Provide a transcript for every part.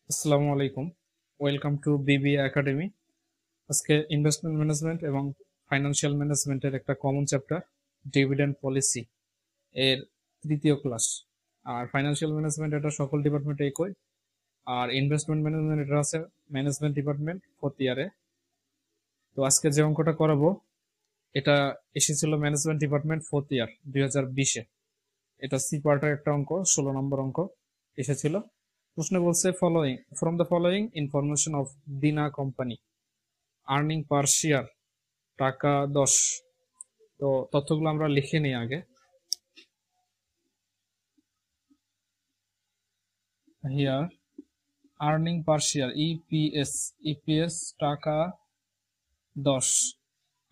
আসসালামু আলাইকুম। Welcome to BBA academy. আজকে ইনভেস্টমেন্ট ম্যানেজমেন্ট এবং ফাইন্যান্সিয়াল ম্যানেজমেন্টের একটা কমন চ্যাপ্টার, ডিভিডেন্ড পলিসি এর তৃতীয় ক্লাস। আর ফাইন্যান্সিয়াল ম্যানেজমেন্ট এটা সকল ডিপার্টমেন্টে একই, আর ইনভেস্টমেন্ট ম্যানেজমেন্ট এটা আছে ম্যানেজমেন্ট ডিপার্টমেন্ট ফোর্থ ইয়ারে। তো আজকে যে অঙ্কটা করাবো এটা এসেছিল ম্যানেজমেন্ট ডিপার্টমেন্ট ফোর্থ ইয়ার 2020-এ। এটা সি পার্টের একটা অঙ্ক, 16 নম্বর অঙ্ক এসেছিল। প্রশ্নে বলছে following from the following information of Dina company earning per share টাকা 10। তো তথ্যগুলো আমরা লিখে নিই আগে। Here earning per share EPS টাকা 10,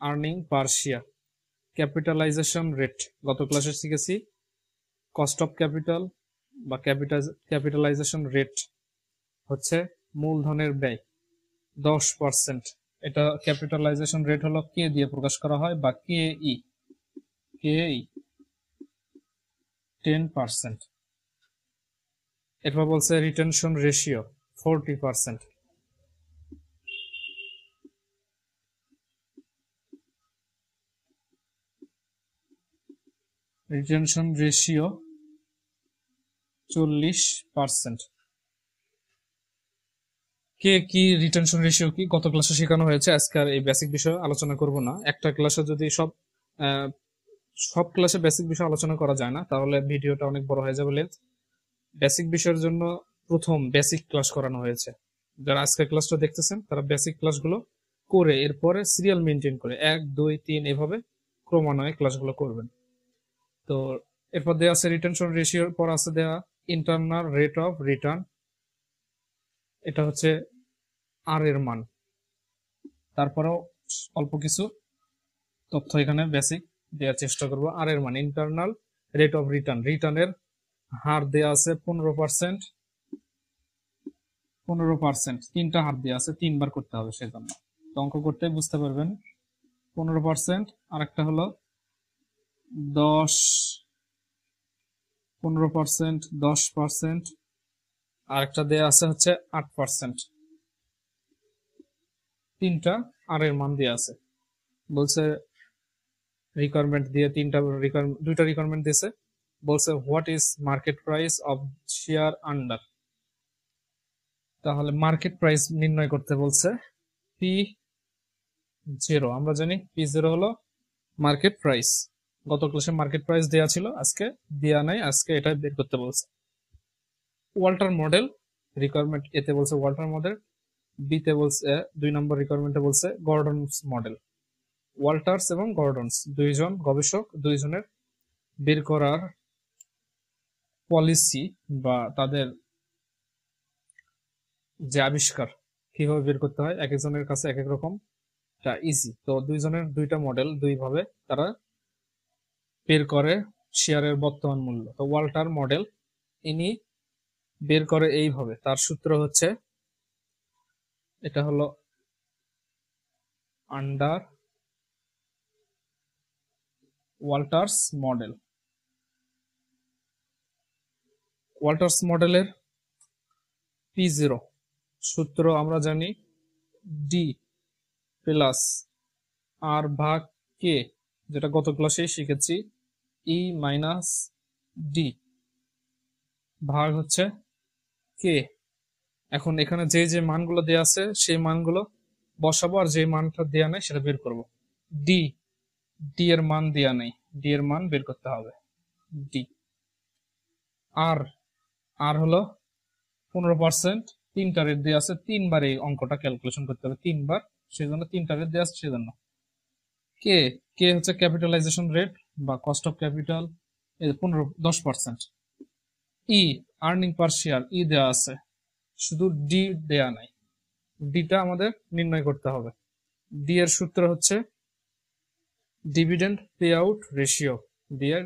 earning per share. Capitalization rate গত ক্লাসে শিখেছি, কস্ট অফ ক্যাপিটাল বা ক্যাপিটালাইজেশন রেট হচ্ছে মূলধনের ব্যয় 10%। এটা ক্যাপিটালাইজেশন রেট হলো কে দিয়ে প্রকাশ করা হয় বা কেই 10%। এরপর বলছে রিটেনশন রেশিও 40%। Retention ratio 40%। কে কি রিটেনশন রেশিও কি গত ক্লাসে শেখানো হয়েছে, আজকে আর এই বেসিক বিষয়ে আলোচনা করব না। একটা ক্লাসে যদি সব ক্লাসে বেসিক বিষয় আলোচনা করা যায় না, তাহলে ভিডিওটা অনেক বড় হয়ে যাবে লেন্থ। বেসিক বিষয়ের জন্য প্রথম বেসিক ক্লাস করানো হয়েছে। যারা আজকের ক্লাসটা দেখতেছেন তারা বেসিক ক্লাসগুলো করে এরপরে সিরিয়াল মেনটেন করে 1 2 3 এভাবে ক্রমান্বয়ে ক্লাসগুলো করবেন। তো এরপর দেওয়া আছে রিটেনশন রেশিওর পর আছে দেওয়া ইন্টারনাল রেট অফ রিটার্ন, এটা হচ্ছে আর এর মান। তারপরেও অল্প কিছু তথ্য এখানে বেসিক দেওয়ার চেষ্টা করব। আর এর মান ইন্টারনাল রেট অফ রিটার্ন, রিটার্নের হার দেওয়া আছে 15%। 15% তিনটা হার দেওয়া আছে, তিনবার করতে হবে, সেজন্য তো অঙ্ক করতে বুঝতে পারবেন। 15%, আর একটা হলো 10, 15%, 10%, আর একটা দেওয়া আছে হচ্ছে 8%। তিনটা আর এর মান দেওয়া আছে। বলছে রিকোয়ারমেন্ট দিয়ে দুইটা রিকোয়ারমেন্ট দিয়েছে। বলছে what is market price of share under. তাহলে মার্কেট প্রাইস নির্ণয় করতে বলছে। P0 আমরা জানি, P0 হলো মার্কেট প্রাইস। গত ক্লাসে মার্কেট প্রাইস দেয়া ছিল, আজকে দেয়া নাই, আজকে এটা বের করতে বলছে। ওয়াল্টার মডেল রিকোয়ারমেন্ট এতে বলছে ওয়াল্টার মডেল, বিতে বলছে 2 নম্বর রিকোয়ারমেন্টে বলছে গর্ডনস মডেল। ওয়াল্টার্স এবং গর্ডনস দুইজন গবেষক, দুইজনের বের করার পলিসি বা তাদের যে আবিষ্কার কিভাবে বের করতে হয় এক একজনের কাছে এক এক রকম ইজি। তো দুইজনের দুইটা মডেল, দুই ভাবে তারা বের করে শেয়ারের বর্তমান মূল্য। তো ওয়াল্টার মডেল ইনি বের করে এইভাবে, তার সূত্র হচ্ছে এটা হলো আন্ডার ওয়াল্টার্স মডেল। ওয়াল্টার্স মডেলের P0 সূত্র আমরা জানি ডি প্লাস আর ভাগ কে, যেটা গত ক্লাসে শিখেছি, ই মাইনাস ডি ভাগ হচ্ছে কে। এখন এখানে যে যে মানগুলো দেওয়া আছে সেই মানগুলো বসাবো, আর যে মানটা দেওয়া নেই সেটা বের করব। ডি ডি এর মান দেওয়া নেই, ডি এর মান বের করতে হবে। ডি আর আর হলো 15%, তিনটা রেট দেওয়া আছে, তিনবার এই অঙ্কটা ক্যালকুলেশন করতে হবে, তিনবার, সেই জন্য তিনটা রেট দেওয়া আছে সেজন্য। কে কে হচ্ছে ক্যাপিটালাইজেশন রেট বা cost of capital, 10%। E earning per share, E দেওয়া আছে, শুধু ডি দেয়া নাই, ডিটা আমাদের নির্ণয় করতে হবে। ডি এর সূত্র হচ্ছে ডিভিডেন্ড পে আউট রেশিও দিয়ে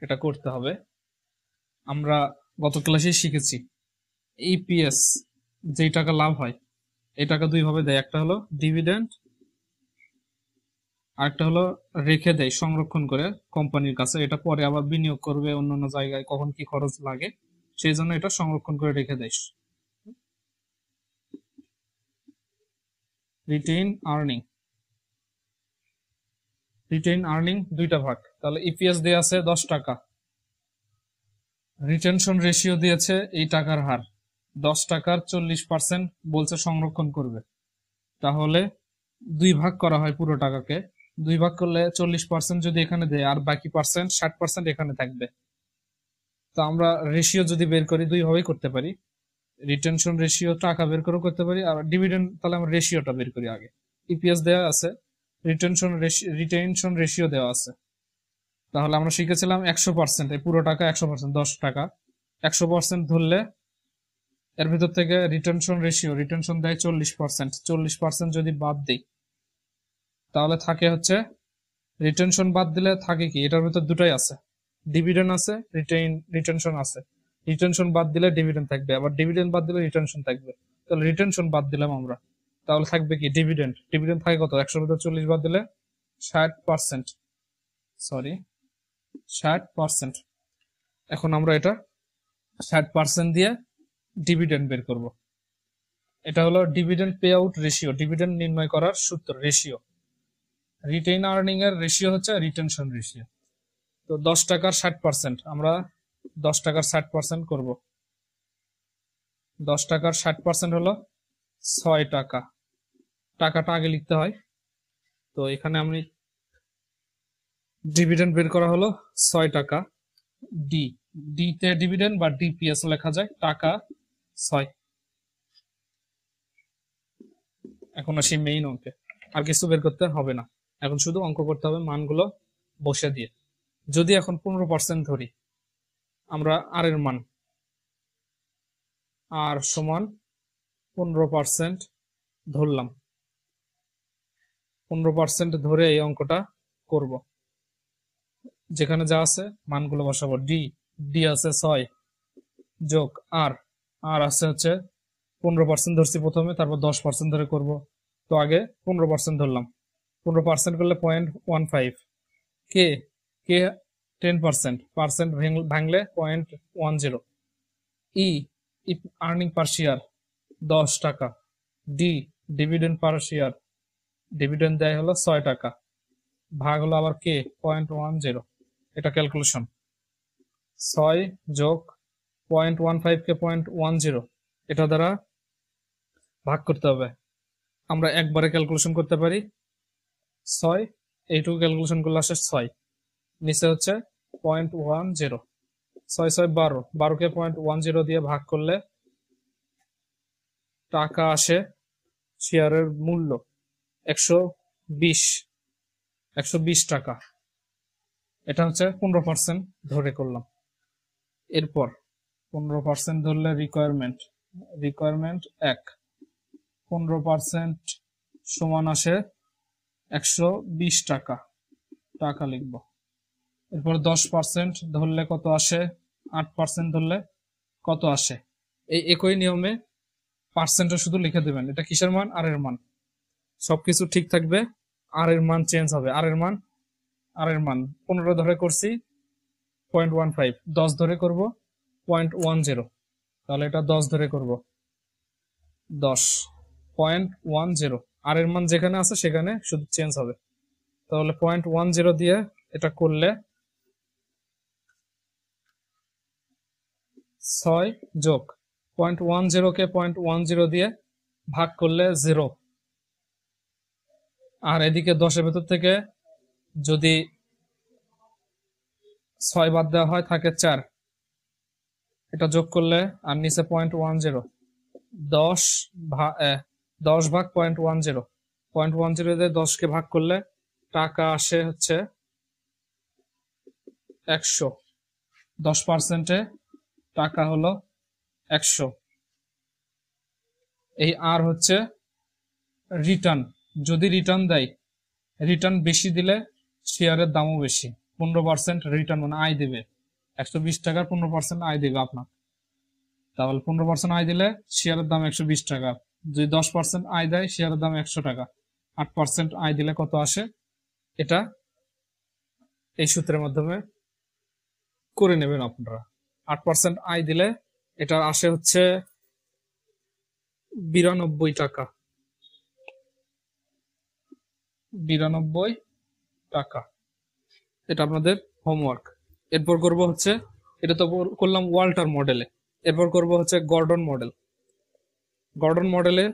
এটা করতে হবে। আমরা গত ক্লাসে শিখেছি ইপিএস, যেই টাকা লাভ হয় এই টাকা দুই ভাবে দেয়, একটা হলো ডিভিডেন্ড, আরেকটা হলো রেখে দেয় সংরক্ষণ করে কোম্পানির কাছে, এটা পরে আবার বিনিয়োগ করবে অন্যান্য জায়গায়, কখন কি খরচ লাগে সেই জন্য এটা সংরক্ষণ করে রেখে দেয়। রিটেইন আর্নিং, রিটেইন আর্নিং দুইটা ভাগ, তাহলে ইপিএস দেয়া আছে 10 টাকা, রিটেনশন রেশিও দিয়েছে এই টাকার হার 10 টাকার 40% বলছে সংরক্ষণ করবে, তাহলে 2 ভাগ করা হয় পুরো টাকাকে, 2 ভাগ করলে 40% যদি এখানে দেয় আর বাকি পার্সেন্ট 60% এখানে থাকবে। তো আমরা রেশিও যদি বের করি দুই ভাবেই করতে পারি, রিটেনশন রেশিও টাকা বের করে করতে পারি, আর ডিভিডেন্ড তাহলে আমরা রেশিওটা বের করি আগে। ইপিএস দেওয়া আছে, রিটেনশন রেশিও দেওয়া আছে, তাহলে আমরা শিখেছিলাম 100%, এই পুরো টাকা 100%, 10 টাকা 100% ধরলে এর ভিতর থেকে রিটেনশন রেশিও, রিটেনশন দেয় 40%, 40% যদি বাদ দিই তাহলে থাকে হচ্ছে, রিটেনশন বাদ দিলে থাকে কি, এটার ভিতর দুটাই আছে, ডিভিডেন্ড আছে, রিটেনশন আছে, রিটেনশন বাদ দিলে ডিভিডেন্ড থাকবে, আবার ডিভিডেন্ড বাদ দিলে রিটেনশন থাকবে, তাহলে রিটেনশন বাদ দিলাম আমরা, তাহলে থাকবে কি ডিভিডেন্ড, ডিভিডেন্ড থাকে কত, 100 ভিতর 40 বাদ দিলে 60%, সরি 60%। এখন আমরা এটা 60% দিয়ে ডিভিডেন্ড বের করব, এটা হলো dividend pay out ratio, dividend নির্ণয় করার সূত্র রেশিও। রিটেইন আর্নিং এর রেশিও হচ্ছে রিটেনশন রেশিও। তো 10 টাকার 60% আমরা 10 টাকার 60% করব, 10 টাকার 60% হলো 6 টাকা, টাকাটা আগে লিখতে হয়, তো এখানে আমি ডিভিডেন্ড বের করা হলো 6 টাকা, ডি, ডি তে ডিভিডেন্ড বা ডিপিএস লেখা যায়, টাকা 6। এখন আসি মেইন অঙ্কে, আর কিছু বের করতে হবে না, এখন শুধু অঙ্ক করতে হবে মানগুলো বসে দিয়ে। যদি এখন 15% ধরি আমরা, আর এর মান আর সমান 15% ধরলাম, 15% ধরে এই অঙ্কটা করব, যেখানে যা আছে মানগুলো বসাবো, ডি, ডি আছে 6 যোগ আর, আর আছে হচ্ছে 15% ধরছি প্রথমে, তারপর 10% ধরে করব, তো আগে 15% ধরলাম, 15% করলে 0.15, কে কে 10%, পার্সেন্ট ভাঙলে 0.10, ই আর্নিং পার শেয়ার 10 টাকা, ডি ডিভিডেন্ড পার শেয়ার, ডিভিডেন্ড দেয় হলো 6 টাকা, ভাগ হলো আবার কে 0.10, এটা ক্যালকুলেশন, 6 যোগ 0.15 কে 0.10 এটা দ্বারা ভাগ করতে হবে, আমরা একবারে ক্যালকুলেশন করতে পারি, 6 এইটুকু ক্যালকুলেশন করলে আসে 6, নিচে হচ্ছে 0.10, 6 6 12, 12 কে 0.10 দিয়ে ভাগ করলে টাকা আসে, শেয়ারের মূল্য 120 টাকা, এটা হচ্ছে 15% ধরে করলাম। এরপর 15% ধরলে রিকোয়ারমেন্ট 1, 15% সমান আসে 120 টাকা, টাকা লিখব। এরপর 10% ধরলে কত আসে, 8% ধরলে কত আসে, এই একই নিয়মে পার্সেন্টটা শুধু লিখে দেবেন, এটা কিসের মান, আর এর মান, সবকিছু ঠিক থাকবে, আর এর মান চেঞ্জ হবে, আর এর মান 15 ধরে করছি 0.15, 10 ধরে করব 0.10, তাহলে এটা 10 ধরে করব 10.10, আর এর মান যেখানে আছে সেখানে শুধু চেঞ্জ হবে, তাহলে 0.10 দিয়ে এটা করলে 6 যোগ 0.10 কে 0.10 দিয়ে ভাগ করলে 0, আর এদিকে 10 ভেতর থেকে যদি 6 বাদ দেওয়া হয় থাকে 4, এটা যোগ করলে আর নিচে 0.10, 10 ভাগ 0.10, 0.10 দিয়ে 10 কে ভাগ করলে টাকা আসে হচ্ছে 100, 10%-এ টাকা হলো 100, এই আর হচ্ছে রিটার্ন, যদি রিটার্ন দেয়, রিটার্ন বেশি দিলে শেয়ারের দামও বেশি, 15% রিটার্ন মানে আয় দিবে, 120 টাকার 15% আয় দিবে আপনার, তাহলে 15% আয় দিলে শেয়ারের দাম 120 টাকা, যদি 10% আয় দেয় শেয়ারের দাম 100 টাকা, 8% আয় দিলে কত আসে, এটা এই সূত্রের মাধ্যমে করে নেবেন আপনারা। 8% আয় দিলে এটা আসে হচ্ছে 92 টাকা, 92 টাকা। এটা আপনাদের হোমওয়ার্ক। এরপর করব হচ্ছে, এটা তো করলাম ওয়াল্টার মডেলে, এরপর করব হচ্ছে গর্ডন মডেল। গর্ডন মডেলে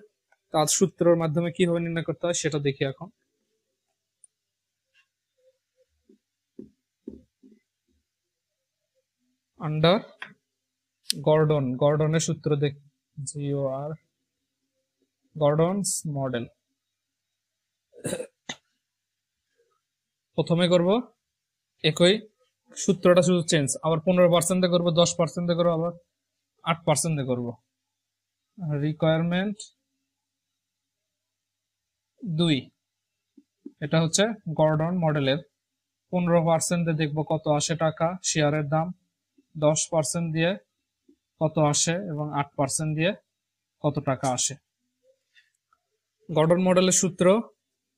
তার সূত্রের মাধ্যমে কিভাবে নির্ণয় করতে হয় সেটা দেখি এখন। আন্ডার গর্ডনের সূত্র দেখ, GOR, গর্ডনস মডেল। প্রথমে করব একই সূত্রটা, শুধু চেঞ্জ, আবার 15% করবো, 10% করবো, আবার 8% করবো। রিকোয়ারমেন্ট 2, এটা হচ্ছে গর্ডন মডেলের। 15% দেখবো কত আসে টাকা, শেয়ারের দাম 10% দিয়ে কত আসে এবং 8% দিয়ে কত টাকা আসে। গর্ডন মডেলের সূত্র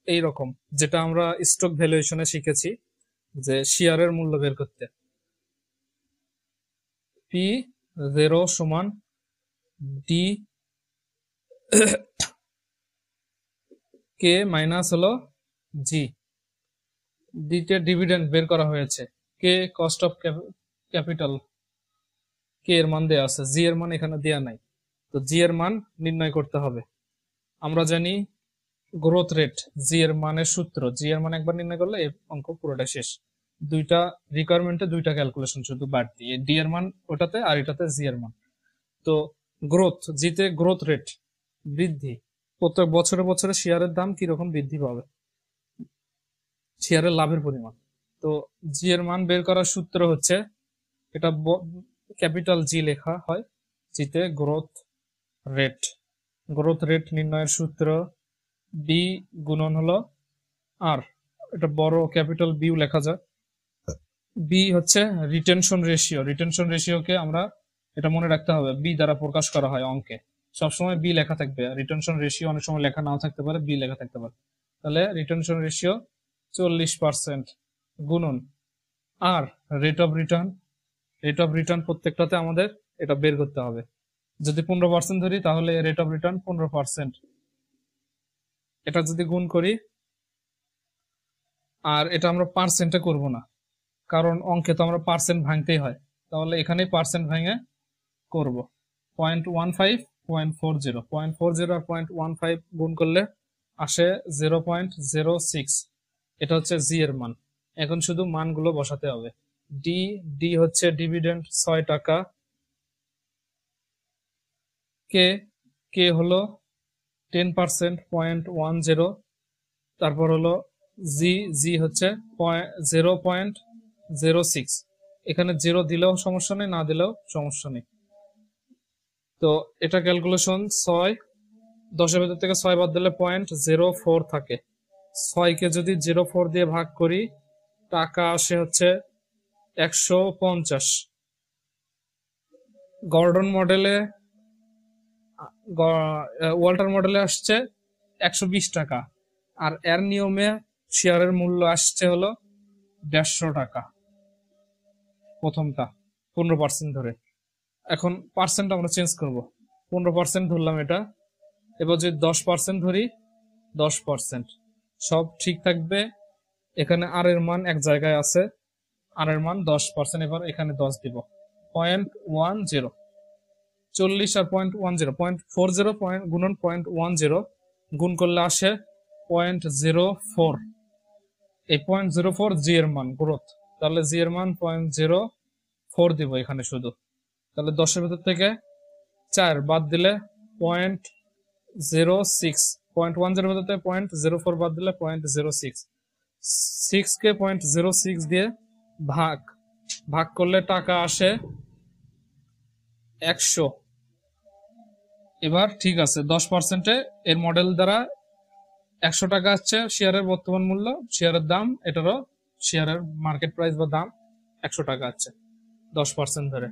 এই রকম, যেটা আমরা স্টক ভ্যালুয়েশনে শিখেছি, যে শেয়ারের মূল্য বের করতে P0 সমান D K মাইনাস হলো G। ডিতে ডিভিডেন্ড বের করা হয়েছে, কে কস্ট অফ ক্যাপিটাল, কে এর মান দেওয়া আছে, জি এর মান এখানে দেয়া নাই, তো জি এর মান নির্ণয় করতে হবে। আমরা জানি গ্রোথ রেট জি এর মানের সূত্র, জি এর মান একবার নির্ণয় করলে এই অঙ্ক পুরোটা শেষ। দুইটা রিকোয়ারমেন্টে দুইটা ক্যালকুলেশন শুধু বাড়তি, ডি এর মান ওটাতে আর এটাতে জি এর মান। তো গ্রোথ, জিতে গ্রোথ রেট বৃদ্ধি, প্রত্যেক বছরে বছরে শেয়ারের দাম কিরকম বৃদ্ধি পাবে, শেয়ারের লাভের পরিমাণ। তো জি এর মান বের করার সূত্র হচ্ছে, এটা ক্যাপিটাল জি লেখা হয়, জিতে গ্রোথ রেট। গ্রোথ রেট নির্ণয়ের সূত্র বি গুণন হলো আর, এটা বড় ক্যাপিটাল বিও লেখা যায়। বি হচ্ছে রিটেনশন রেশিও, রিটেনশন রেশিওকে আমরা, এটা মনে রাখতে হবে, বি দ্বারা প্রকাশ করা হয় অঙ্কে, সবসময় বি লেখা থাকবে। রিটেনশন রেশিও অনেক সময় লেখা নাও থাকতে পারে, বি লেখা থাকতে পারে। তাহলে রিটেনশন রেশিও 40% গুণন আর rate of return, rate of return প্রত্যেকটাতে আমাদের এটা বের করতে হবে। যদি 15% ধরি তাহলে রেট অফ রিটার্ন 15%, এটা যদি গুণ করি, আর এটা আমরা পার্সেন্টে করব না, কারণ অঙ্কে তো আমরা পার্সেন্ট ভাঙতেই হয়, তাহলে এখানে পার্সেন্ট ভেঙে করব। 0.15, 0.40, 0.40 আর 0.15 গুণ করলে আসে 0.06, এটা হচ্ছে জি এর মান। এখন শুধু মানগুলো বসাতে হবে। ডি, ডি হচ্ছে ডিভিডেন্ড 6 টাকা, কে, কে হলো 10%, 0.10, তারপর হলো জি, জি হচ্ছে 0.06, এখানে 0 দিলেও সমস্যা নেই, না দিলেও সমস্যা নেই। তো এটা ক্যালকুলেশন 6, 10-এর ভেতর থেকে 6 বাদ দিলে 0.04 থাকে, 6 কে যদি 0.4 দিয়ে ভাগ করি টাকা আসে হচ্ছে 150। গর্ডন মডেলে, ওয়াল্টার মডেলে আসছে 120 টাকা, আর এর নিয়মে শেয়ারের মূল্য আসছে হলো 150 টাকা প্রথমটা, 15% ধরে। এখন পার্সেন্ট আমরা চেঞ্জ করব, 15% ধরলাম এটা, এবার যদি 10% ধরি, 10%, সব ঠিক থাকবে। এখানে আর এর মান এক জায়গায় আছে, আর এর মান 10%, এবার এখানে 10 দিব, 0.10, 40 আর 0.10, 0.40 গুণন 0.10 গুণ করলে আসে 0.04, এই 0.04 জি এর মান, গ্রোথ, তাহলে জি এর মান 0.04 দিব এখানে শুধু। তাহলে 10-এর ভেতর থেকে 4 বাদ দিলে 0.06, 0.10 ভেতর থেকে 0.04 বাদ দিলে 0.06, 6 কে 0.06 দিয়ে ভাগ করলে টাকা আসে 100। এবার ঠিক আছে, 10%-এ এর মডেল দ্বারা 100 টাকা আসছে শেয়ারের বর্তমান মূল্য, শেয়ারের দাম, এটারও শেয়ারের মার্কেট প্রাইস বা দাম 100 টাকা আছে 10% ধরে।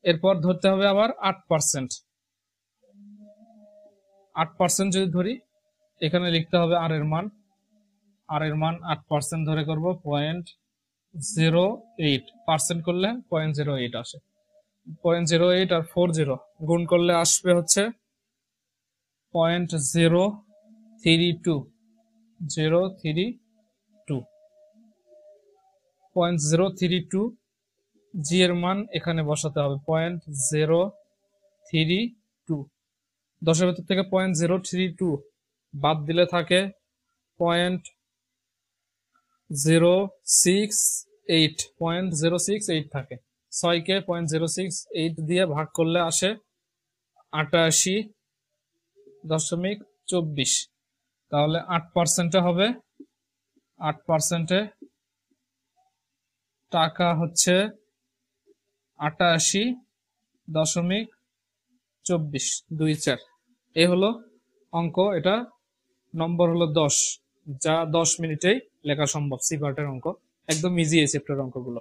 এরপর ধরতে হবে আবার 8%, 8% যদি ধরি, এখানে লিখতে হবে আর এর মান, আর এর মান 8% ধরে করব, 0.08% করলে 0.08 আসে, 0.08 আর 40 গুণ করলে আসবে হচ্ছে 0.032, 032 0.032 জি এর মান এখানে বসাতে হবে 0.032 10-এর ভেতর থেকে 0.032 বাদ দিলে থাকে 0.068 থাকে। 6কে 0.068 দিয়ে ভাগ করলে আসে 88.24। তাহলে 8% হবে, 8% টাকা হচ্ছে 88.24 এই হলো অঙ্ক। এটা নম্বর হলো 10, যা 10 মিনিটেই লেখা সম্ভব। সি পার্টের অঙ্ক একদম ইজি এই চ্যাপ্টারের অঙ্কগুলো।